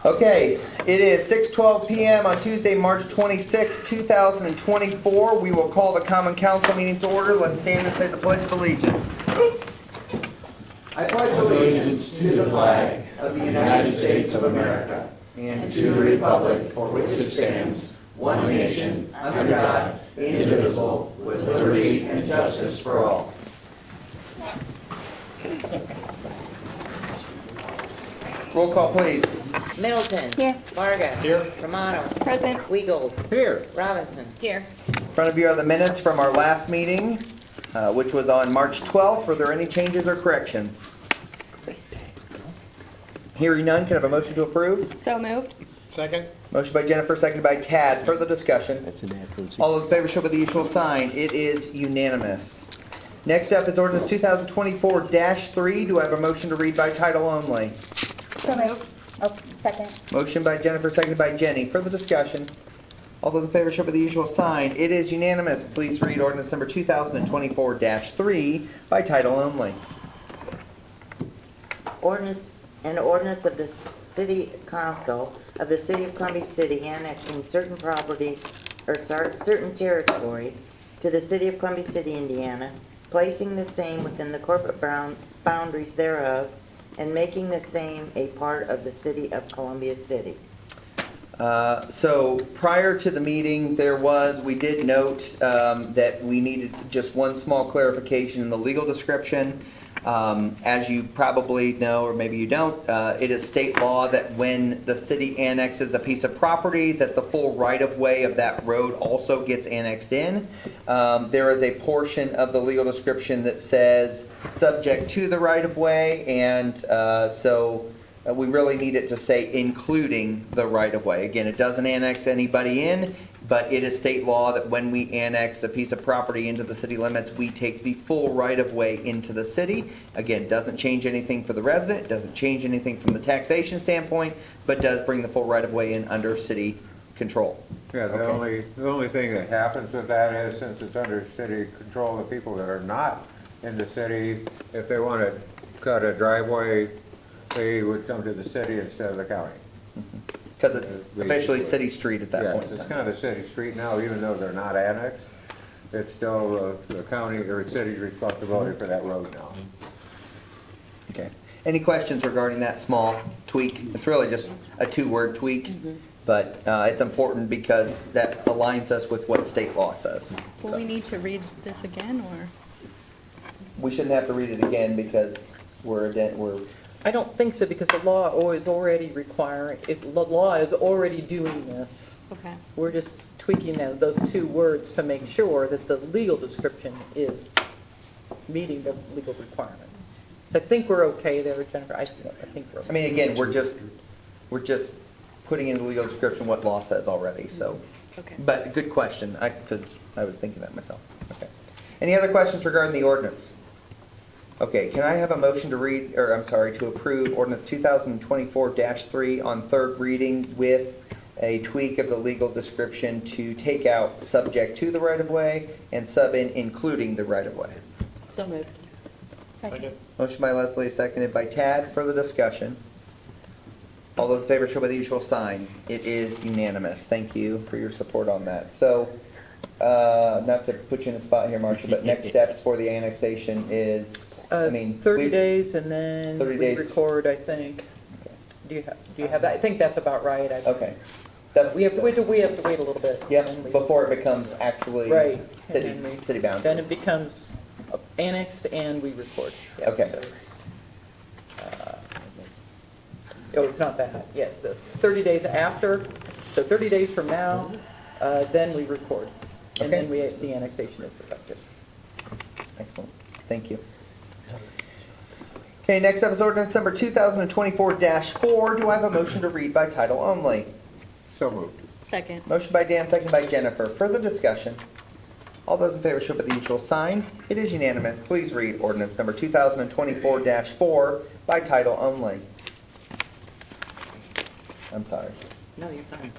Okay, it is 6:12 p.m. on Tuesday, March 26, 2024. We will call the Common Council meeting to order. Let's stand and say the Pledge of Allegiance. I pledge allegiance to the flag of the United States of America and to the republic for which it stands, one nation, under God, indivisible, with liberty and justice for all. Roll call, please. Middleton. Here. Varga. Here. Romano. Present. Weagold. Here. Robinson. Here. In front of you are the minutes from our last meeting, which was on March 12th. Were there any changes or corrections? Hearing none, can I have a motion to approve? So moved. Second. Motion by Jennifer, seconded by Tad. Further discussion? All those in favor show by the usual sign. It is unanimous. Next up is ordinance 2024-3. Do I have a motion to read by title only? So moved. Oh, second. Motion by Jennifer, seconded by Jenny. Further discussion? All those in favor show by the usual sign. It is unanimous. Please read ordinance number 2024-3 by title only. Ordinance of the City Council of the City of Columbia City annexing certain property or certain territory to the City of Columbia City, Indiana, placing the same within the corporate boundaries thereof, and making the same a part of the City of Columbia City. So prior to the meeting, we did note that we needed just one small clarification in the legal description. As you probably know, or maybe you don't, it is state law that when the city annexes a piece of property, that the full right-of-way of that road also gets annexed in. There is a portion of the legal description that says subject to the right-of-way, and so we really need it to say including the right-of-way. Again, it doesn't annex anybody in, but it is state law that when we annex a piece of property into the city limits, we take the full right-of-way into the city. Again, doesn't change anything for the resident, doesn't change anything from the taxation standpoint, but does bring the full right-of-way in under city control. Yeah, the only thing that happens with that is, since it's under city control, the people that are not in the city, if they want to cut a driveway, they would come to the city instead of the county. Because it's officially city street at that Yes, point. it's kind of city street now, even though they're not annexed. It's still the county or city's responsibility for that road now. Okay. Any questions regarding that small tweak? It's really just a two-word tweak, but it's important because that aligns us with what state law says. Will we need to read this again, or? We shouldn't have to read it again because we're I don't think so, because the law is already the law is already doing this. Okay. We're just tweaking those two words to make sure that the legal description is meeting the legal requirements. So I think we're okay there, Jennifer. I think we're okay. I mean, again, we're just putting in the legal description what law says already, so. Okay. But good question, because I was thinking that myself. Okay. Any other questions regarding the ordinance? Okay, can I have a motion to approve ordinance 2024-3 on third reading with a tweak of the legal description to take out subject to the right-of-way and sub in including the right-of-way? So moved. Second. Motion by Leslie, seconded by Tad. Further discussion? All those in favor show by the usual sign. It is unanimous. Thank you for your support on that. So, not to put you in a spot here, Marcia, but next steps for the annexation is, 30 days, and then 30 we days. record, I think. Do you have that? I think that's about right. Okay. We have to wait a little bit. Yep, and then before it becomes actually Right. city And then city boundaries. Then it becomes annexed and we record. Yeah, Okay. Oh, it's not that. Yes, those 30 days after. So 30 days from now, then we record. And Okay. then the annexation is effective. Excellent. Thank you. Okay, next up is ordinance number 2024-4. Do I have a motion to read by title only? So moved. Second. Motion by Dan, second by Jennifer. Further discussion? All those in favor show by the usual sign. It is unanimous. Please read ordinance number 2024-4 by title only. I'm sorry. No, you're fine.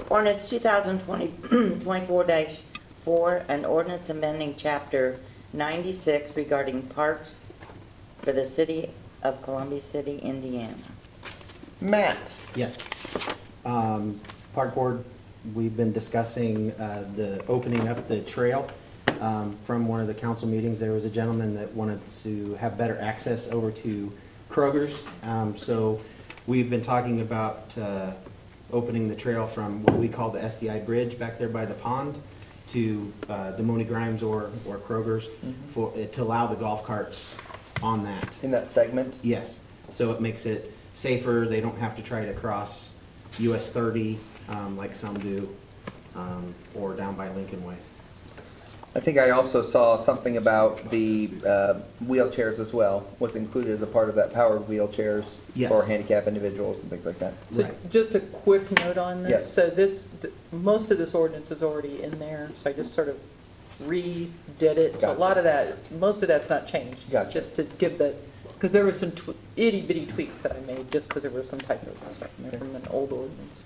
Ordinance 2024-4, an ordinance amending Chapter 96 regarding parks for the city of Columbia City, Indiana. Matt? Yes. Park Board, we've been discussing the opening up the trail. From one of the council meetings, there was a gentleman that wanted to have better access over to Kroger's. So we've been talking about opening the trail from what we call the SDI Bridge back there by the pond to Demoni Grimes or Kroger's for, to allow the golf carts on that. In that segment? Yes, so it makes it safer, they don't have to try to cross US 30 like some do, or down by Lincoln Way. I think I also saw something about the wheelchairs as well, was included as a part of that powered wheelchairs Yes. for handicapped individuals and things like that. So Right. just a quick note on this. Yes. So most of this ordinance is already in there, so I just sort of redid it. So a Gotcha. lot of that, most of that's not changed. Gotcha. Just to give the, because there were some itty bitty tweaks that I made just because there were some typos and stuff in there from an old ordinance.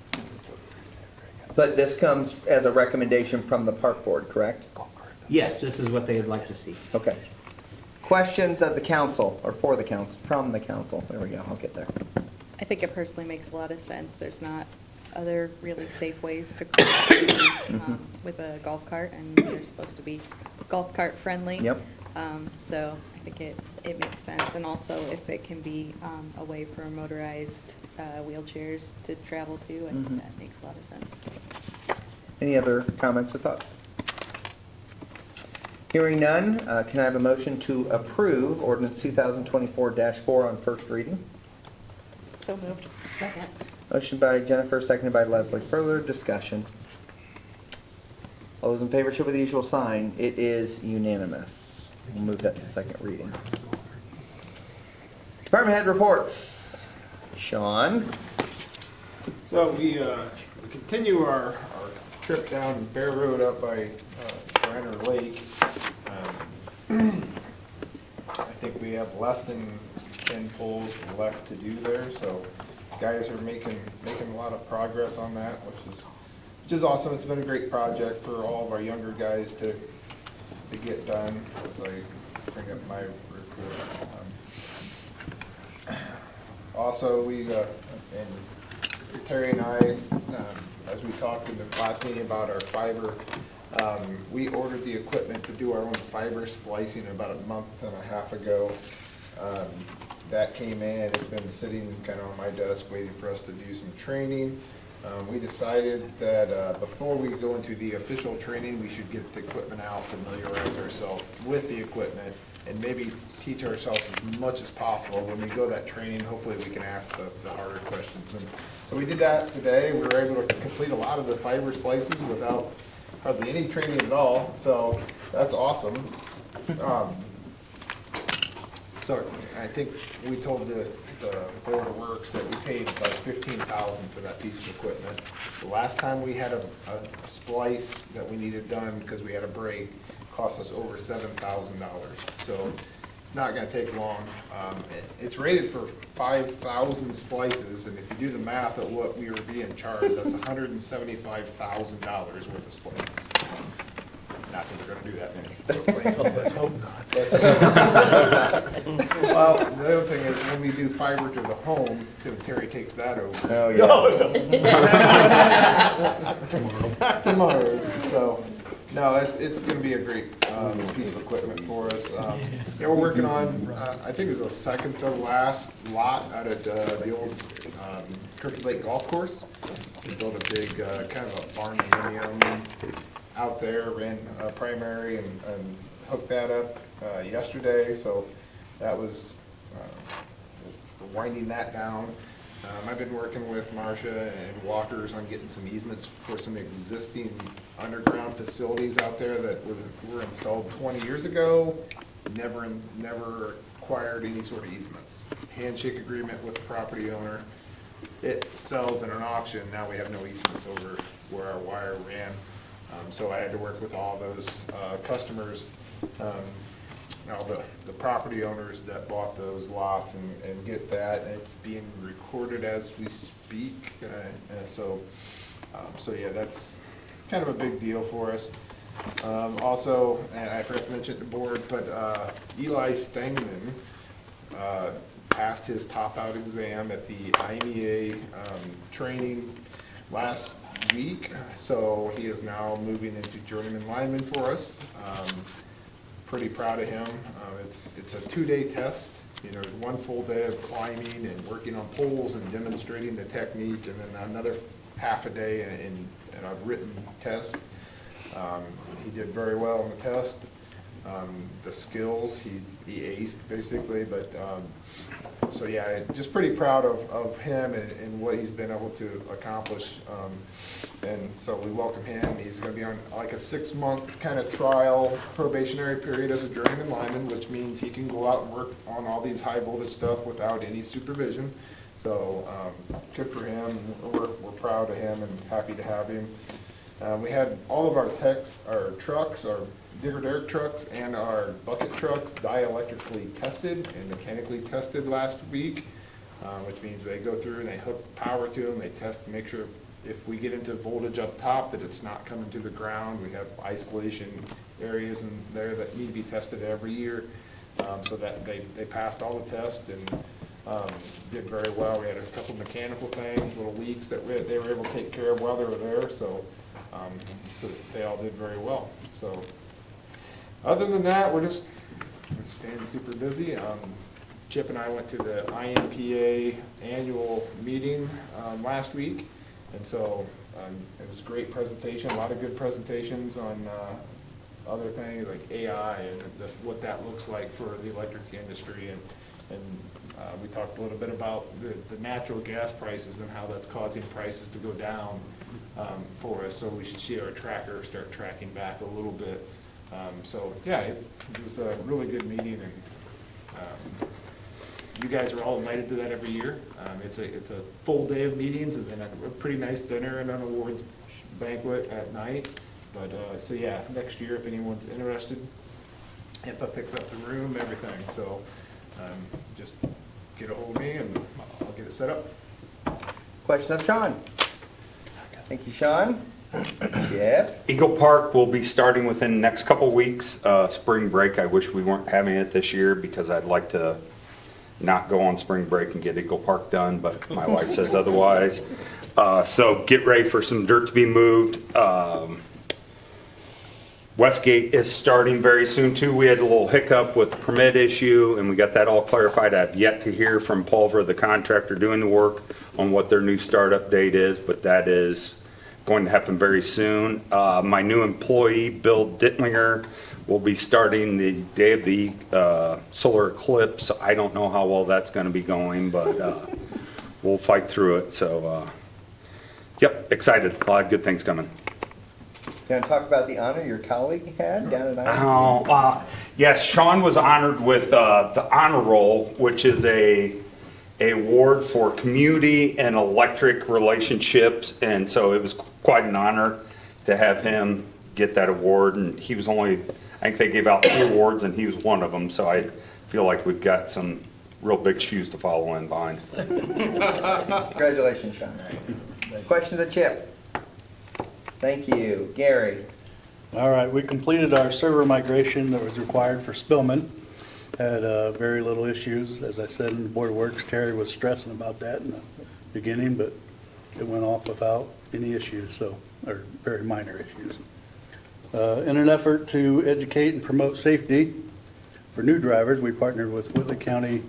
But this comes as a recommendation from the park board, correct? Yes, this is what they would like to see. Okay. Questions of the council, or for the council, from the council? There we go, I'll get there. I think it personally makes a lot of sense. There's not other really safe ways to cross the street, with a golf cart, and they're supposed to be golf cart friendly. Yep. So I think it makes sense, and also if it can be a way for motorized wheelchairs to travel to, I think that makes a lot of sense. Any other comments or thoughts? Hearing none, can I have a motion to approve ordinance 2024-4 on first reading? So moved. Second. Motion by Jennifer, seconded by Leslie. Further discussion? All those in favor show by the usual sign. It is unanimous. We'll move that to second reading. Department head reports. Sean? So we continue our trip down Bear Road up by Shriner Lake. I think we have less than 10 poles left to do there, so guys are making a lot of progress on that, which is awesome. It's been a great project for all of our younger guys to get done as I bring up my report. Also, and Terry and I, as we talked in the last meeting about our fiber, we ordered the equipment to do our own fiber splicing about a month and a half ago. That came in, it's been sitting kind of on my desk waiting for us to do some training. We decided that before we go into the official training, we should get the equipment out, familiarize ourselves with the equipment, and maybe teach ourselves as much as possible. When we go that training, hopefully we can ask the harder questions. And so we did that today. We were able to complete a lot of the fiber splices without hardly any training at all, so that's awesome. So I think we told the Board of Works that we paid about $15,000 for that piece of equipment. The last time we had a splice that we needed done because we had a break cost us over $7,000. So it's not gonna take long. It's rated for 5,000 splices, and if you do the math at what we were being charged, that's $175,000 worth of splices. Not that we're gonna do that many. Let's hope not. Well, the other thing is when we do fiber to the home, Tim Terry takes that over. Oh, yeah. Tomorrow. So, no, it's gonna be a great piece of equipment for us. Yeah, we're working on, I think it was the second to last lot out at the old Crooked Lake Golf Course. We built a big, kind of a barndominium out there, ran a primary and hooked that up yesterday, so that was winding that down. I've been working with Marcia and Walkers on getting some easements for some existing underground facilities out there that were installed 20 years ago, never acquired any sort of easements. Handshake agreement with the property owner. It sells in an auction, now we have no easements over where our wire ran. So I had to work with all those customers, all the property owners that bought those lots and get that. It's being recorded as we speak. So yeah, that's kind of a big deal for us. Also, and I forgot to mention at the board, but Eli Stengman passed his top-out exam at the IMEA training last week, so he is now moving into journeyman lineman for us. Pretty proud of him. It's a 2-day test. You know, 1 full day of climbing and working on poles and demonstrating the technique, and then another half a day in a written test. He did very well on the test. The skills, he aced basically, but so yeah, just pretty proud of him and what he's been able to accomplish. And so we welcome him. He's going to be on like a 6-month kind of trial probationary period as a journeyman lineman, which means he can go out and work on all these high voltage stuff without any supervision. So good for him. We're proud of him and happy to have him. We had all of our trucks, our digger derrick trucks and our bucket trucks dielectrically tested and mechanically tested last week, which means they go through and they hook power to them, they test to make sure if we get into voltage up top that it's not coming to the ground. We have isolation areas in there that need to be tested every year, so that they passed all the tests and did very well. We had a couple mechanical things, little leaks that they were able to take care of while they were there, so they all did very well. So other than that, we're staying super busy. Chip and I went to the IMPA annual meeting last week, and so it was a great presentation, a lot of good presentations on other things like AI and what that looks like for the electric industry, and we talked a little bit about the natural gas prices and how that's causing prices to go down for us, so we should see our tracker start tracking back a little bit. So yeah, it was a really good meeting, and you guys are all invited to that every year. It's a full day of meetings and then a pretty nice dinner and an awards banquet at night. But so yeah, next year if anyone's interested, HIPAA picks up the room, everything. So just get a hold of me and I'll get it set up. Questions of Sean? Thank you, Sean. Yep. Eagle Park will be starting within the next couple weeks. Spring break, I wish we weren't having it this year because I'd like to not go on spring break and get Eagle Park done, but my wife says otherwise. So get ready for some dirt to be moved. Westgate is starting very soon too. We had a little hiccup with the permit issue and we got that all clarified. I've yet to hear from Pulver, the contractor doing the work, on what their new startup date is, but that is going to happen very soon. My new employee, Bill Dittlinger, will be starting the day of the solar eclipse. I don't know how well that's going to be going, but we'll fight through it. So, yep, excited. A lot of good things coming. You want to talk about the honor your colleague had down at Yes, Sean was honored with the Honor Roll, which is a award for community and electric relationships, and so it was quite an honor to have him get that award. And he was only, I think they gave out 2 awards, and he was one of them. So I feel like we've got some real big shoes to follow in behind. Congratulations, Sean. Questions of Chip? Thank you. Gary? All right, we completed our server migration that was required for Spillman. Had very little issues. As I said in the Board of Works, Terry was stressing about that in the beginning, but it went off without any issues, so, or very minor issues. In an effort to educate and promote safety for new drivers, we partnered with Whitley County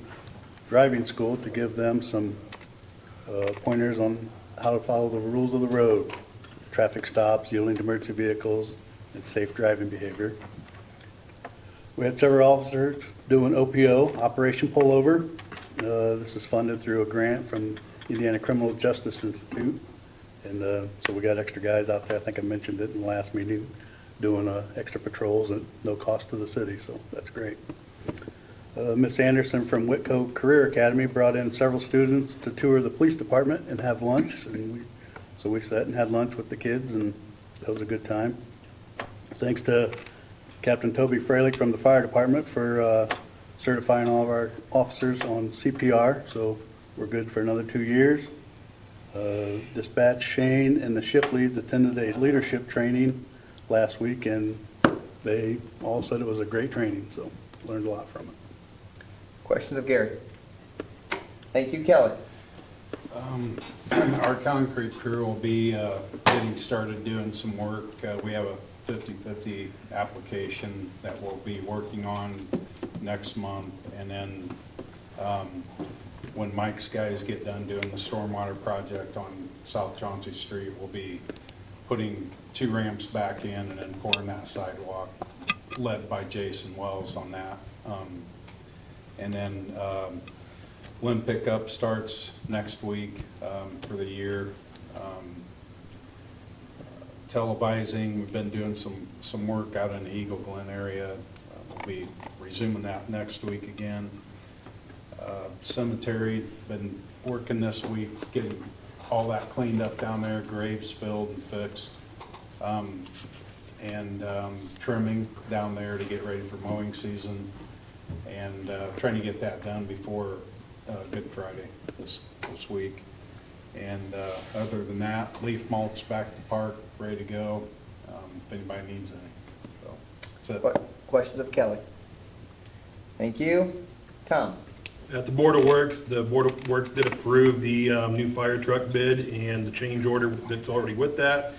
Driving School to give them some pointers on how to follow the rules of the road, traffic stops, yielding to emergency vehicles, and safe driving behavior. We had several officers doing OPO, Operation Pullover. This is funded through a grant from Indiana Criminal Justice Institute. And so we got extra guys out there, I think I mentioned it in the last meeting, doing extra patrols at no cost to the city, so that's great. Miss Anderson from Whitco Career Academy brought in several students to tour the police department and have lunch. And so we sat and had lunch with the kids, and that was a good time. Thanks to Captain Toby Freilich from the fire department for certifying all of our officers on CPR, so we're good for another 2 years. Dispatch Shane and the shift leads attended a leadership training last week, and they all said it was a great training, so learned a lot from it. Questions of Gary? Thank you, Kelly. Our concrete crew will be getting started doing some work. We have a 50/50 application that we'll be working on next month. And then when Mike's guys get done doing the stormwater project on South Chauncey Street, we'll be putting 2 ramps back in and then pouring that sidewalk, led by Jason Wells on that. And then limb pickup starts next week for the year. Televising, we've been doing some work out in the Eagle Glen area. We'll be resuming that next week again. Cemetery, been working this week, getting all that cleaned up down there, graves filled and fixed. And trimming down there to get ready for mowing season. And trying to get that done before Good Friday this week. And other than that, leaf mulch back to park, ready to go, if anybody needs any. So, that's it. Questions of Kelly? Thank you. Tom? At the Board of Works did approve the new fire truck bid and the change order that's already with that.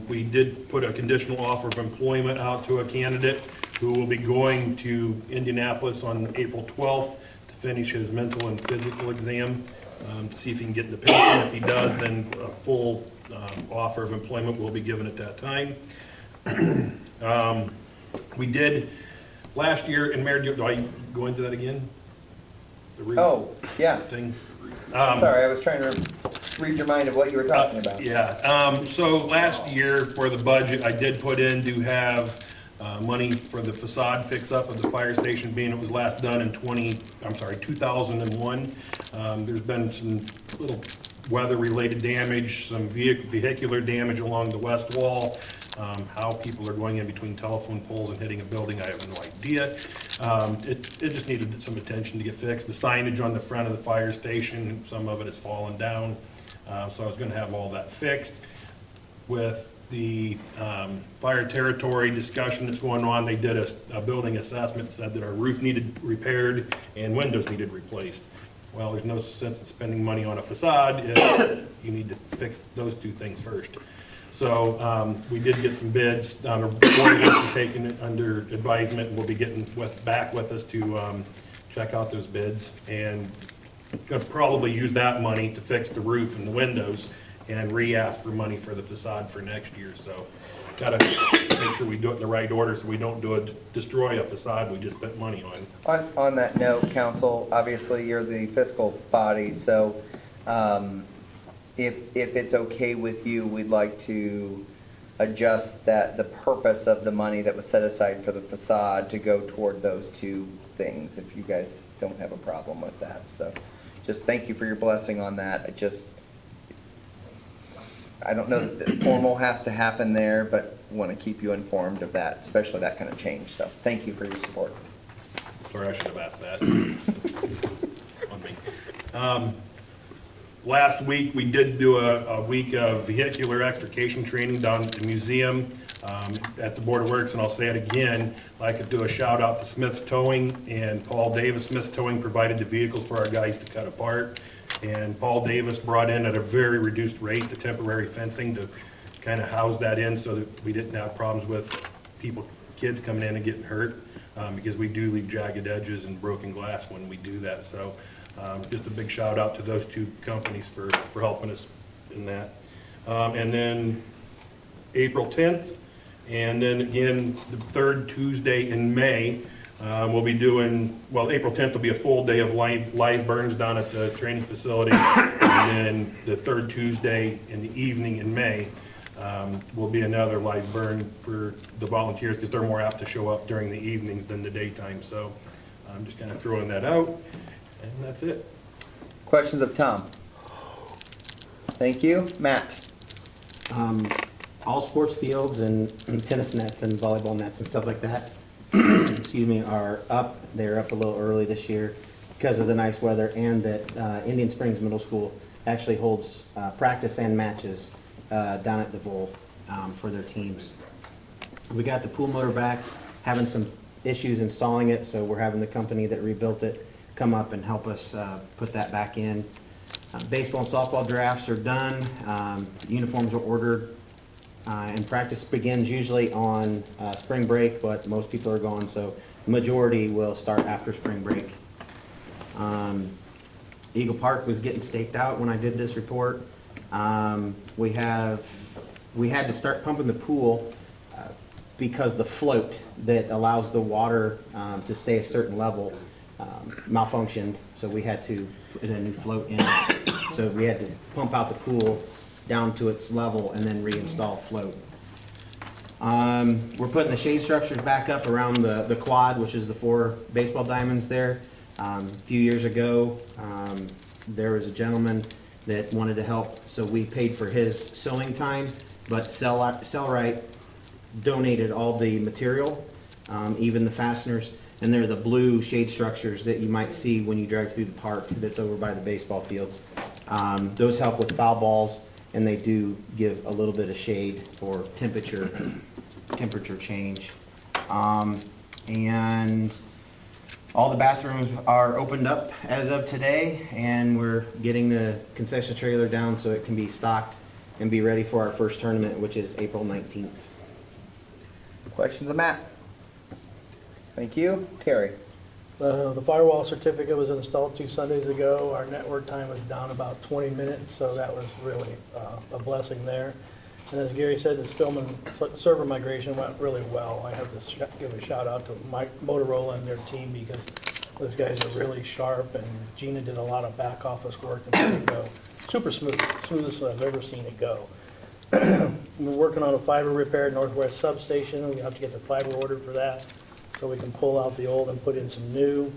We did put a conditional offer of employment out to a candidate who will be going to Indianapolis on April 12th to finish his mental and physical exam, to see if he can get the pension. If he does, then a full offer of employment will be given at that time. We did last year, and Mayor, do I go into that again? The roof Oh, yeah. thing? Sorry, I was trying to read your mind of what you were talking about. Yeah, so last year for the budget, I did put in to have money for the facade fix-up of the fire station, being it was last done in 2001. There's been some little weather-related damage, some vehicular damage along the west wall. How people are going in between telephone poles and hitting a building, I have no idea. It just needed some attention to get fixed. The signage on the front of the fire station, some of it has fallen down. So I was gonna have all that fixed. With the fire territory discussion that's going on, they did a building assessment, said that our roof needed repaired and windows needed replaced. Well, there's no sense in spending money on a facade if you need to fix those 2 things first. So we did get some bids. Our board is taking it under advisement. We'll be getting back with us to check out those bids, and gonna probably use that money to fix the roof and the windows and re-ask for money for the facade for next year. So gotta make sure we do it in the right order so we don't destroy a facade we just spent money on. On that note, council, obviously you're the fiscal body, so if it's okay with you, we'd like to adjust the purpose of the money that was set aside for the facade to go toward those 2 things, if you guys don't have a problem with that. So just thank you for your blessing on that. I don't know that formal has to happen there, but want to keep you informed of that, especially that kind of change. So thank you for your support. Sorry, I should have asked that. On me. Last week, we did do a week of vehicular extrication training down at the museum at the Board of Works, and I'll say it again, I'd like to do a shout out to Smith's Towing and Paul Davis. Smith's Towing provided the vehicles for our guys to cut apart, and Paul Davis brought in at a very reduced rate the temporary fencing to kind of house that in so that we didn't have problems with kids coming in and getting hurt, because we do leave jagged edges and broken glass when we do that. So just a big shout out to those 2 companies for helping us in that. And then April 10th, and then again, the 3rd Tuesday in May, we'll be doing, well, April 10th will be a full day of live burns down at the training facility. And then the 3rd Tuesday in the evening in May will be another live burn for the volunteers, because they're more apt to show up during the evenings than the daytime. So I'm just kind of throwing that out, and that's it. Questions of Tom? Thank you. Matt? All sports fields and tennis nets and volleyball nets and stuff like that, excuse me, are up. They're up a little early this year because of the nice weather, and that Indian Springs Middle School actually holds practice and matches down at DeVol for their teams. We got the pool motor back, having some issues installing it, so we're having the company that rebuilt it come up and help us put that back in. Baseball and softball drafts are done. Uniforms are ordered. And practice begins usually on spring break, but most people are gone, so majority will start after spring break. Eagle Park was getting staked out when I did this report. We had to start pumping the pool because the float that allows the water to stay a certain level malfunctioned, so we had to put a new float in. So we had to pump out the pool down to its level and then reinstall float. We're putting the shade structures back up around the quad, which is the 4 baseball diamonds there. A few years ago, there was a gentleman that wanted to help, so we paid for his sewing time, but Cellrite donated all the material, even the fasteners, and they're the blue shade structures that you might see when you drive through the park that's over by the baseball fields. Those help with foul balls, and they do give a little bit of shade for temperature change. And all the bathrooms are opened up as of today, and we're getting the concession trailer down so it can be stocked and be ready for our first tournament, which is April 19th. Questions of Matt? Thank you. Terry? The firewall certificate was installed 2 Sundays ago. Our network time was down about 20 minutes, so that was really a blessing there. And as Gary said, the Spillman server migration went really well. I have to give a shout out to Motorola and their team, because those guys are really sharp, and Gina did a lot of back office work to make it go super smooth, smoothest I've ever seen it go. We're working on a fiber repair at Northwest Substation. We have to get the fiber ordered for that, so we can pull out the old and put in some new.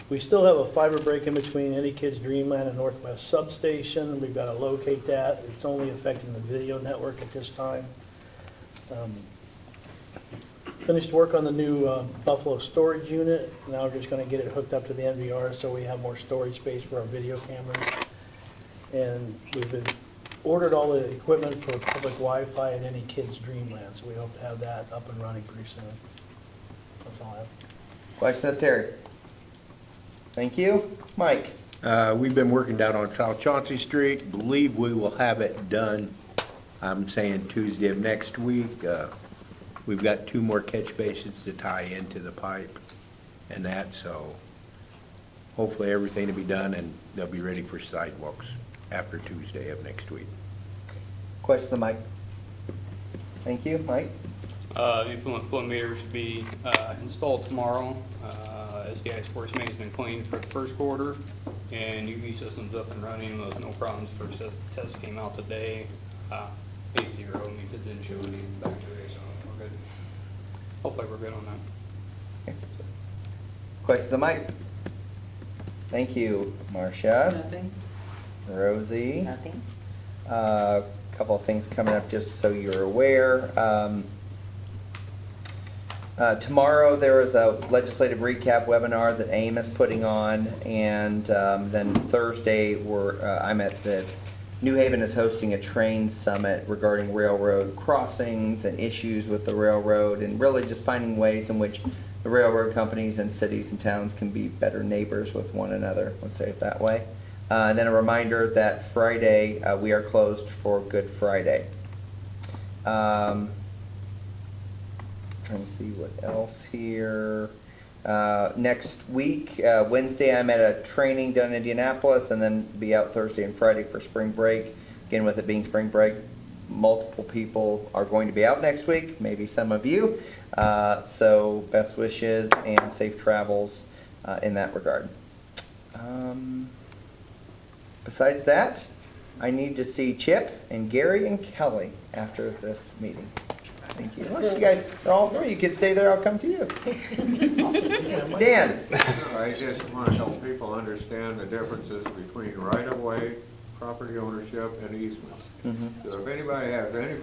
We still have a fiber break in between Any Kids Dreamland and Northwest Substation. We've got to locate that. It's only affecting the video network at this time. Finished work on the new Buffalo storage unit. Now we're just going to get it hooked up to the NVR so we have more storage space for our video cameras. And we've ordered all the equipment for public Wi-Fi at Any Kids Dreamland, so we hope to have that up and running pretty soon. That's all I have. Question of Terry? Thank you. Mike? We've been working down on South Chauncey Street. Believe we will have it done, I'm saying Tuesday of next week. We've got 2 more catch basins to tie into the pipe and that, so hopefully everything will be done and they'll be ready for sidewalks after Tuesday of next week. Question of Mike? Thank you. Mike? The influent flow meters to be installed tomorrow. SDI Sports Main has been cleaned for the first quarter, and UV system's up and running with no problems. First test came out today. A0 means it didn't show any bacteria, so we're good. Hopefully we're good on that. Okay. Questions of Mike? Thank you. Marcia? Nothing. Rosie? Nothing? Couple of things coming up, just so you're aware. Tomorrow, there is a legislative recap webinar that AIM is putting on, and then Thursday, I'm at the New Haven is hosting a train summit regarding railroad crossings and issues with the railroad, and really just finding ways in which the railroad companies and cities and towns can be better neighbors with one another, let's say it that way. And then a reminder that Friday, we are closed for Good Friday. Trying to see what else here. Next week, Wednesday, I'm at a training down in Indianapolis, and then be out Thursday and Friday for spring break. Again, with it being spring break, multiple people are going to be out next week, maybe some of you. So best wishes and safe travels in that regard. Besides that, I need to see Chip and Gary and Kelly after this meeting. Thank you. Look, you guys are all through. You can stay there. I'll come to you. Dan? I just want to help people understand the differences between right-of-way, property ownership, and easements. So if anybody has any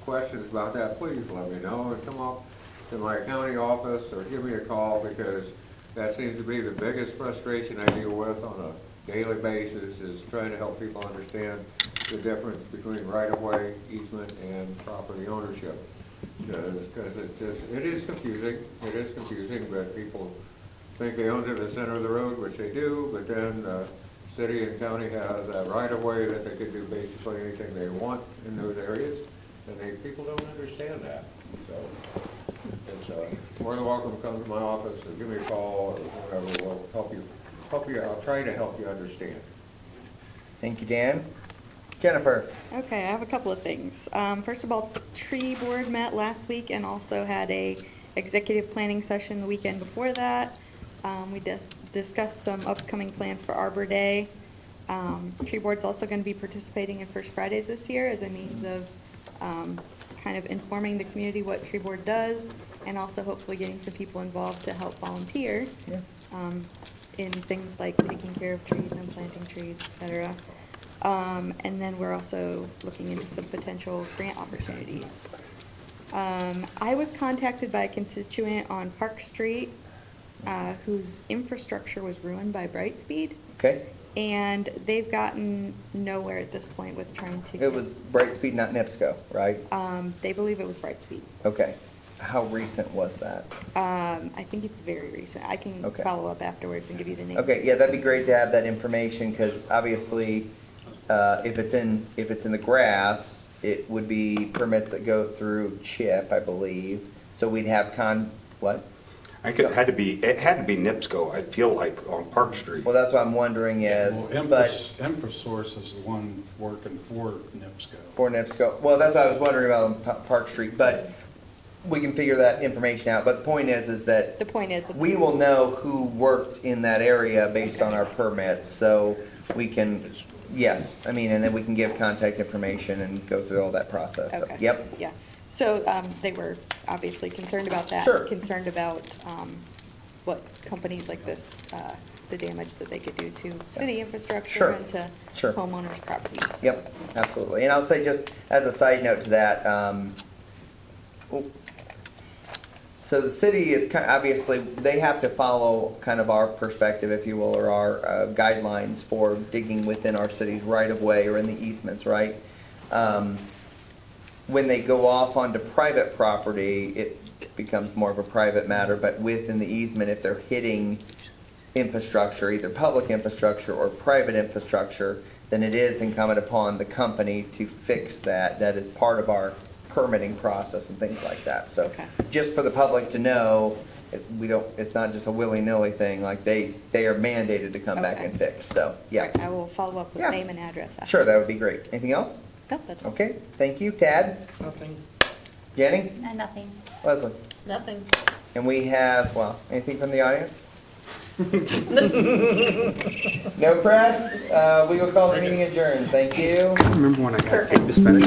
questions about that, please let me know, and come up to my county office or give me a call, because that seems to be the biggest frustration I deal with on a daily basis, is trying to help people understand the difference between right-of-way, easement, and property ownership. Because it is confusing, but people think they own to the center of the road, which they do, but then city and county has a right of way that they can do basically anything they want in those areas, and people don't understand that. So it's more than welcome to come to my office or give me a call or whatever. We'll help you. I'll try to help you understand. Thank you, Dan. Jennifer? Okay, I have a couple of things. First of all, tree board met last week and also had a executive planning session the weekend before that. We discussed some upcoming plans for Arbor Day. Tree board's also going to be participating in First Fridays this year as a means of kind of informing the community what tree board does, and also hopefully getting some people involved to help volunteer in things like taking care of trees and planting trees, et cetera. And then we're also looking into some potential grant opportunities. I was contacted by a constituent on Park Street whose infrastructure was ruined by Brightspeed, Okay. and they've gotten nowhere at this point with trying to. It was Brightspeed, not NIPSCO, right? They believe it was Brightspeed. Okay. How recent was that? I think it's very recent. I can Okay. follow up afterwards and give you the name. Okay, yeah, that'd be great to have that information, because obviously, if it's in the grass, it would be permits that go through CHIP, I believe. So we'd have what? I think it had to be NIPSCO, I feel like, on Park Street. Well, that's what I'm wondering is, Well, but Infosource is the one working for NIPSCO. for NIPSCO, well, that's what I was wondering about on Park Street, but we can figure that information out. But the point is that The point is. we will know who worked in that area based on our permits, so we can, yes, I mean, and then we can give contact information and go through all that process. So, Okay. Yep, Yeah, so they were obviously concerned about that. Sure. Concerned about what companies like this, the damage that they could do to city infrastructure Sure. and to Sure. homeowners' properties. yep, absolutely. And I'll say just as a side note to that, so the city is obviously, they have to follow kind of our perspective, if you will, or our guidelines for digging within our city's right-of-way or in the easements, right? When they go off onto private property, it becomes more of a private matter, but within the easement, if they're hitting infrastructure, either public infrastructure or private infrastructure, then it is incumbent upon the company to fix that. That is part of our permitting process and things like that. So Okay. just for the public to know, it's not just a willy-nilly thing, like they are mandated to come back Okay. and fix, so, yeah. Right, I will follow up with Yeah. name and address. after Sure, that would this. be great. Anything else? No, that's all. Okay, thank you. Tad? Nothing. Jenny? Nothing. Leslie? Nothing. And we have, well, anything from the audience? No press? We will call the meeting adjourned. Thank you. Remember when I got paid to spend